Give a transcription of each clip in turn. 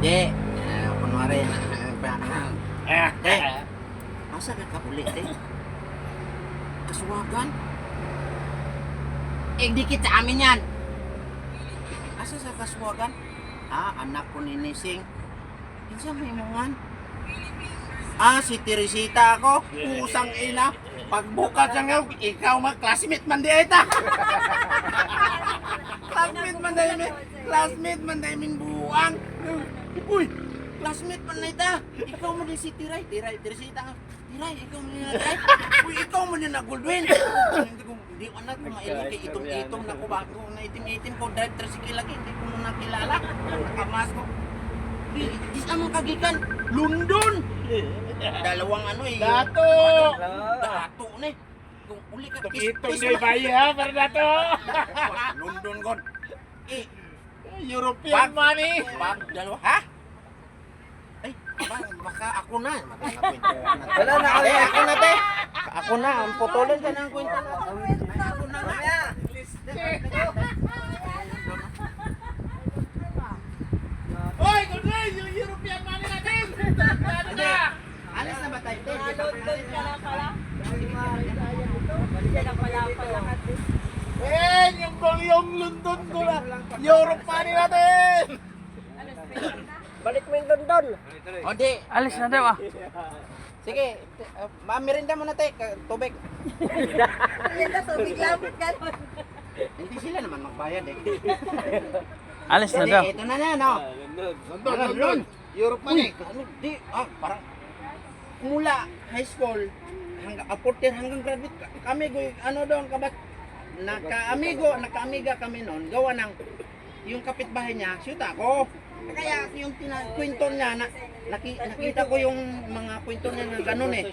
Di, kunwari, asa ka kapulit kasuwagan? Dikit sa amin yan. Asa sa kasuwagan? Anak ko ni Nising. Kinsa may mongan? Si Teresita ako. Pusang ina. Pagbukas nga, ikaw classmate man di ita. Classmate man dahil buang. Uy, classmate man na ita. Ikaw mo din si Tiray, Teresita. Tiray, ikaw mo din na Tiray. Uy, ikaw mo din na Goldwyn. Hindi ko anak ko mailin kay itom-itom na ko bago na itim-itim ko. Drive tricycle lagi, hindi ko mo nakilala. Nakamas ko. Di sa mong kagikan, London. Dalawang Dato! Dato na eh. Kung uli ka, Itong day bayi ha, para dato! London gon. European money! Dalawa, ha? Ay, baka ako na. Wala na, Ako na, te. Ako na, ang putulan ka ng kwenta na. Ako na nga. Hoy, good day! Yung European money natin! Ano na? Alis na ba tayo, te? London ka na pala. Balik na pala pala. Yung bulyong London ko na! Europe money natin! Balik mo yung London. O, di. Alis na daw ah. Sige, mamirinda mo na, te. Tubig. Yan na tubig lang. Ganon. Hindi sila naman magbayad eh. Alis na daw. Ito na no? London! Europe money! Parang mula high school hanggang hanggang graduate kami doon kabat naka-amiga kami noon gawa ng yung kapitbahay niya shoot ako kaya yung kwento niya nakita ko yung mga kwento niya na ganun eh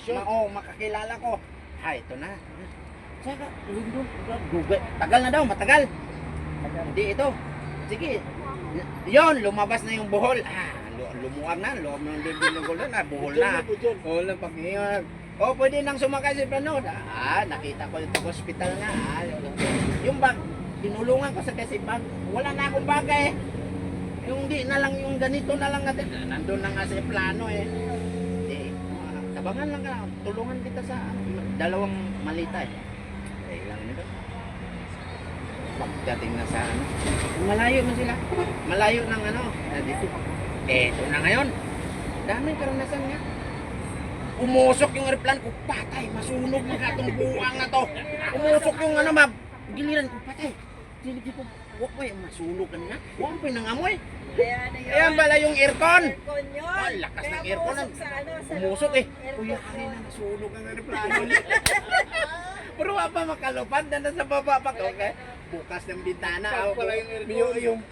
makakilala ko ito na saka London tagal na daw matagal hindi ito sige yon lumabas na yung buhol lumuwag na, loob ng bibili na, buhol na. Buhol na pag-iwan. Pwede nang sumakay sa plano. Nakita ko yung hospital na. Yung bag, tinulungan ko sa kasi bag. Wala na akong bagay. Yung di na lang, yung ganito na lang natin. Nandun na nga sa plano eh. Tabangan lang ka, tulungan kita sa dalawang malita eh. Lang nito. Pagdating na sa malayo man sila. Malayo ng dito. Ito na ngayon. Daming karanasan nga. Umusok yung aeroplano ko, patay, masunog na itong buwang na to. Umusok yung giliran ko, patay. Silip ko, wak mo masunog ka na. Wak mo nangamoy. Ayan pala yung aircon. Aircon yun. Lakas ng aircon. Sa Umusok eh. Kuya, kanina nasunog ang aeroplano. Pero wala pa makalupad, nandun sa baba pa ko. Bukas ng bintana. Yung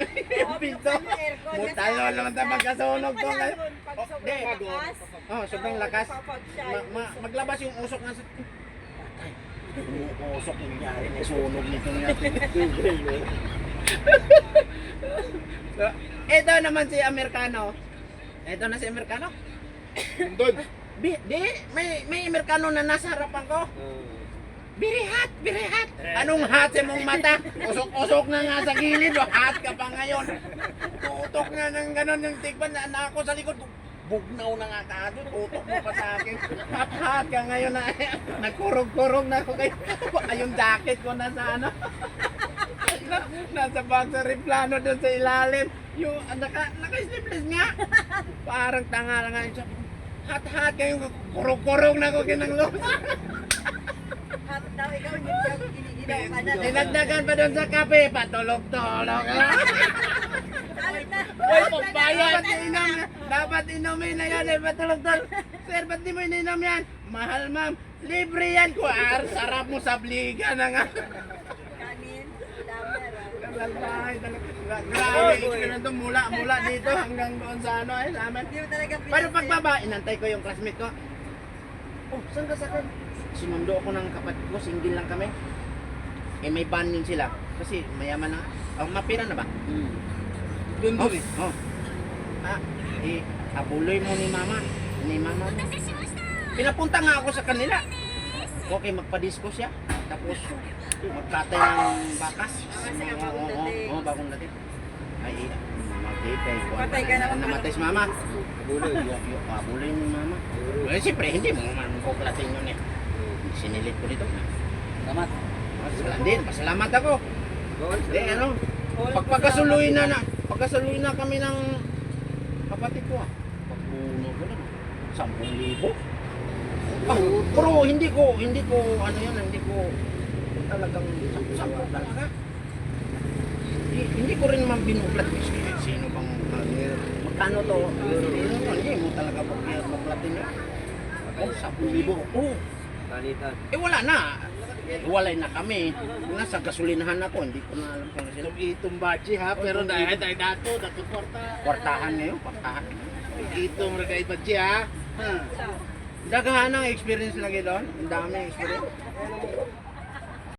pinto. Mutalo naman tayo magkasunog to. Sobrang lakas. Maglabas yung usok nga sa... Patay. Usok yung nangyari na sunog nito nga. Ito naman si Amerikano. Ito na si Amerikano. London! May Amerikano na nasa harapan ko. Very hot, very hot. Anong hot sa mong mata? Usok-usok na nga sa gilid. Hot ka pa ngayon. Tutok na ng ganon yung tigban na ako sa likod. Bugnaw na nga ka doon. Tutok mo pa sa akin. Hot ka ngayon na. Nagkurog-kurog na ako kayo. Yung jacket ko nasa nasa boxer plano doon sa ilalim. Yung naka-sleeveless nga. Parang tanga lang nga. Hot kayo. Kurog-kurog na ako kinanglos. Hapit daw ikaw, hindi ka ginigilaw ka na. Dinagdagan pa doon sa kape, patulog-tulog. Uy, pagbayad! Dapat inumin na yan, patulog-tulog. Sir, ba't di mo ininom yan? Mahal, ma'am. Libre yan ko. Sarap mo sa bliga na nga. Kanin, damer. Grabe, experience to mula dito hanggang doon sa naman. Hindi mo talaga Pero pagbaba, inantay ko yung classmate ko. Saan ka sa akin? Sinundo ako ng kapatid ko, single lang kami. May van yun sila. Kasi mayaman na. Mapira na ba? London eh. Abuloy mo ni mama. Pinapunta nga ako sa kanila. Okay, magpa-disco siya. Tapos magkatay ng bakas. Oo, bagong dating. Ay, magkipay. Patay ka naman. Namatay si mama. Yung kabulin ni mama. Eh, siyempre, hindi mo man kuklatin yun eh. Sinilit ko dito. Salamat. Pasalamat ako. Hindi, ano, pagkasuluin na kami ng kapatid ko ah. Pagpuno ko lang. 10,000. Pero hindi ko, ano yun, hindi ko talagang sampu talaga. Hindi ko rin naman binuklat sino bang magkano to? Hindi mo talaga buklatin yun. Oh, 10,000. Oh. Palitan. Eh wala na. Walay na kami. Nasa gasolinahan ako, hindi ko na alam kung sino. Itong bachi ha, pero dahil dato kwarta. Kwartahan ngayon, kwartahan. Itong regay bachi ha. Daghan ang experience lagi doon. Ang dami experience.